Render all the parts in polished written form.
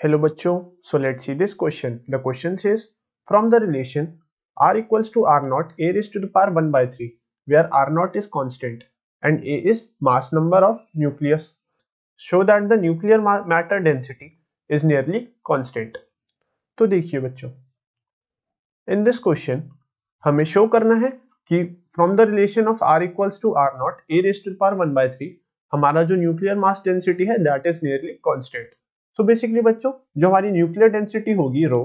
Hello बच्चों, so let's see this question. The question says from the relation r equals to r naught a raised to the power 1 by 3 where r naught is constant and a is mass number of nucleus, show that the nuclear matter density is nearly constant. तो देखिए बच्चों, in this question हमें show करना है कि from the relation of r equals to r naught a raised to the power 1 by 3 हमारा जो nuclear mass density है that is nearly constant. So basically बच्चों, जो हमारी न्यूक्लियर डेंसिटी होगी rho,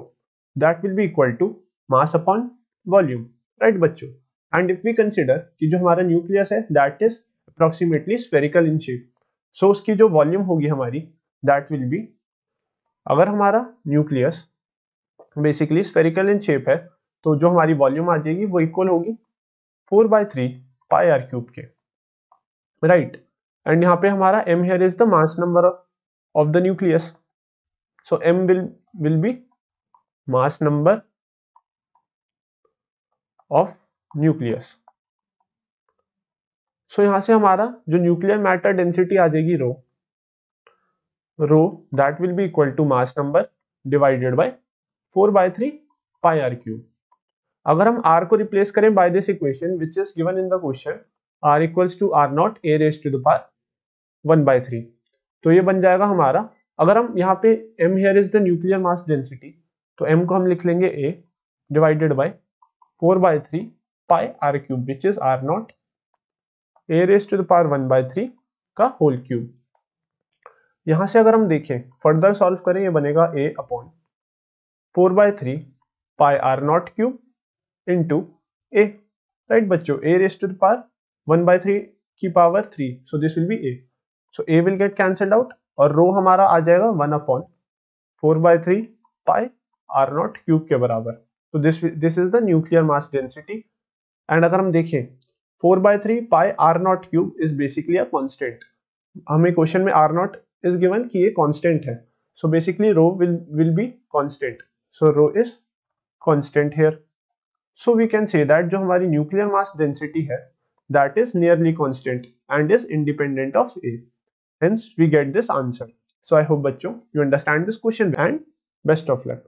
that will be equal to mass upon volume, right बच्चों. And if we consider कि जो हमारा न्यूक्लियस है that is approximately spherical in shape, so उसकी जो वॉल्यूम होगी हमारी दैट विल बी, अगर हमारा nucleus basically spherical in shape है तो जो हमारी वॉल्यूम आ जाएगी वो इक्वल होगी 4/3 पाई आर क्यूब के, राइट. एंड यहाँ पे हमारा m here is the mass number of the nucleus, so m will be mass number of nucleus. so यहां से हमारा जो न्यूक्लियर मैटर डेंसिटी आ जाएगी rho that will be equal to mass number divided by 4/3 pi R cube. अगर हम r को replace करें by this equation which is given in the question r equals to r not a raised to the power 1/3, तो ये बन जाएगा हमारा, अगर हम यहाँ पे m here is the nuclear mass density, तो m को हम लिख लेंगे a divided by 4/3 pi r cube which is r not a raised to the power 1/3 का होल क्यूब. यहाँ से अगर हम देखें फर्दर सॉल्व करें, ये बनेगा a upon 4/3 pi r naught cube into a, right बच्चों. a raised to the power 1/3 की power 3, so this will be a, so a will get cancelled out और रो हमारा आ जाएगा 1 upon 4/3 pi R naught cube के बराबर. तो this is the nuclear mass density. And अगर हम देखें 4/3 pi R naught cube is basically a constant. हमें क्वेश्चन में आर नॉट इज गिवन कि ये कांस्टेंट है, so basically rho will be constant, so rho is constant here. So we can say that जो हमारी न्यूक्लियर मास डेंसिटी है that is nearly constant and is independent of A. Hence, we get this answer. So I hope बच्चों you understand this question and best of luck.